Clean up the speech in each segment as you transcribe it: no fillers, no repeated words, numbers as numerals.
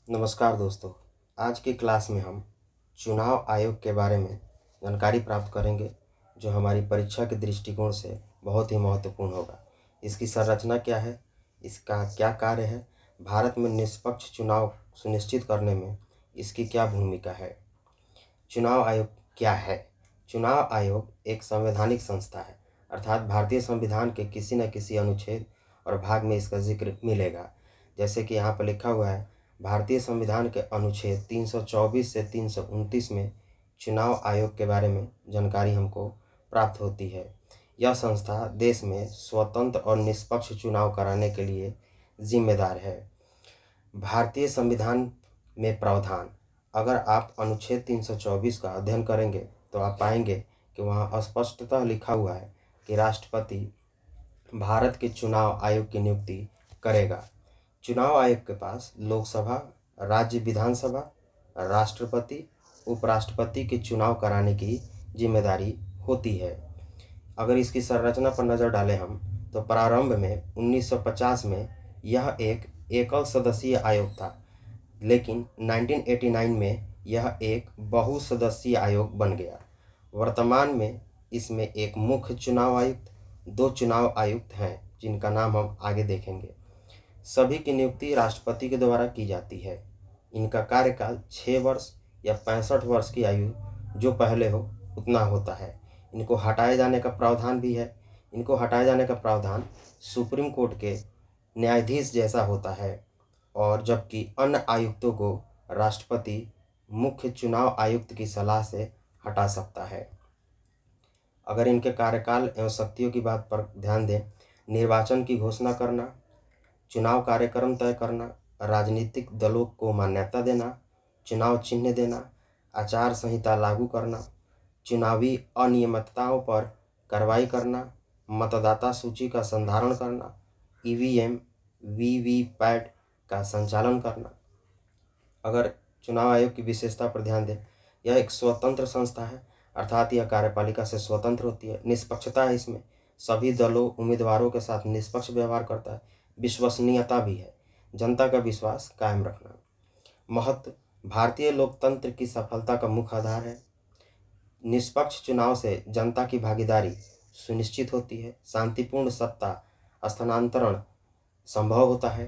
नमस्कार दोस्तों। आज की क्लास में हम चुनाव आयोग के बारे में जानकारी प्राप्त करेंगे, जो हमारी परीक्षा के दृष्टिकोण से बहुत ही महत्वपूर्ण होगा। इसकी संरचना क्या है, इसका क्या कार्य है, भारत में निष्पक्ष चुनाव सुनिश्चित करने में इसकी क्या भूमिका है। चुनाव आयोग क्या है? चुनाव आयोग एक संवैधानिक संस्था है, अर्थात भारतीय संविधान के किसी न किसी अनुच्छेद और भाग में इसका जिक्र मिलेगा। जैसे कि यहाँ पर लिखा हुआ है, भारतीय संविधान के अनुच्छेद 324 से 329 में चुनाव आयोग के बारे में जानकारी हमको प्राप्त होती है। यह संस्था देश में स्वतंत्र और निष्पक्ष चुनाव कराने के लिए जिम्मेदार है। भारतीय संविधान में प्रावधान, अगर आप अनुच्छेद 324 का अध्ययन करेंगे तो आप पाएंगे कि वहाँ स्पष्टतः लिखा हुआ है कि राष्ट्रपति भारत के चुनाव आयोग की नियुक्ति करेगा। चुनाव आयोग के पास लोकसभा, राज्य विधानसभा, राष्ट्रपति, उपराष्ट्रपति के चुनाव कराने की जिम्मेदारी होती है। अगर इसकी संरचना पर नज़र डालें हम, तो प्रारंभ में 1950 में यह एक एकल सदस्यीय आयोग था, लेकिन 1989 में यह एक बहुसदस्यीय आयोग बन गया। वर्तमान में इसमें एक मुख्य चुनाव आयुक्त, 2 चुनाव आयुक्त हैं जिनका नाम हम आगे देखेंगे। सभी की नियुक्ति राष्ट्रपति के द्वारा की जाती है। इनका कार्यकाल 6 वर्ष या 65 वर्ष की आयु जो पहले हो उतना होता है। इनको हटाए जाने का प्रावधान भी है। इनको हटाए जाने का प्रावधान सुप्रीम कोर्ट के न्यायाधीश जैसा होता है, और जबकि अन्य आयुक्तों को राष्ट्रपति मुख्य चुनाव आयुक्त की सलाह से हटा सकता है। अगर इनके कार्यकाल एवं शक्तियों की बात पर ध्यान दें, निर्वाचन की घोषणा करना, चुनाव कार्यक्रम तय करना, राजनीतिक दलों को मान्यता देना, चुनाव चिन्ह देना, आचार संहिता लागू करना, चुनावी अनियमितताओं पर कार्रवाई करना, मतदाता सूची का संधारण करना, ईवीएम वीवीपैट का संचालन करना। अगर चुनाव आयोग की विशेषता पर ध्यान दें, यह एक स्वतंत्र संस्था है, अर्थात यह कार्यपालिका से स्वतंत्र होती है। निष्पक्षता है इसमें, सभी दलों उम्मीदवारों के साथ निष्पक्ष व्यवहार करता है। विश्वसनीयता भी है, जनता का विश्वास कायम रखना। महत्व, भारतीय लोकतंत्र की सफलता का मुख्य आधार है। निष्पक्ष चुनाव से जनता की भागीदारी सुनिश्चित होती है, शांतिपूर्ण सत्ता स्थानांतरण संभव होता है।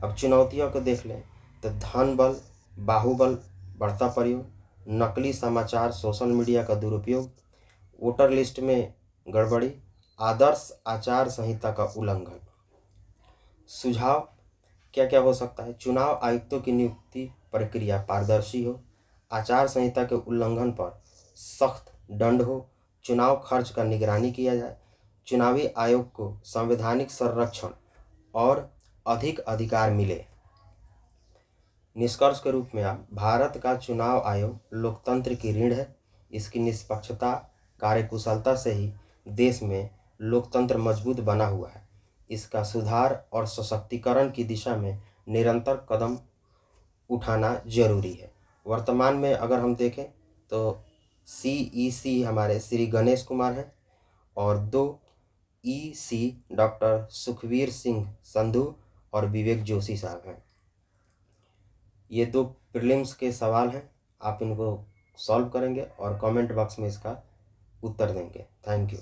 अब चुनौतियों को देख लें तो धन बल, बाहुबल बढ़ता प्रयोग, नकली समाचार, सोशल मीडिया का दुरुपयोग, वोटर लिस्ट में गड़बड़ी, आदर्श आचार संहिता का उल्लंघन। सुझाव क्या क्या हो सकता है? चुनाव आयुक्तों की नियुक्ति प्रक्रिया पारदर्शी हो, आचार संहिता के उल्लंघन पर सख्त दंड हो, चुनाव खर्च का निगरानी किया जाए, चुनावी आयोग को संवैधानिक संरक्षण और अधिक अधिकार मिले। निष्कर्ष के रूप में आप, भारत का चुनाव आयोग लोकतंत्र की रीढ़ है। इसकी निष्पक्षता, कार्यकुशलता से ही देश में लोकतंत्र मजबूत बना हुआ है। इसका सुधार और सशक्तिकरण की दिशा में निरंतर कदम उठाना जरूरी है। वर्तमान में अगर हम देखें तो CEC हमारे श्री गणेश कुमार हैं, और 2 EC डॉक्टर सुखवीर सिंह संधू और विवेक जोशी साहब हैं। ये 2 प्रीलिम्स के सवाल हैं, आप इनको सॉल्व करेंगे और कमेंट बॉक्स में इसका उत्तर देंगे। Thank you.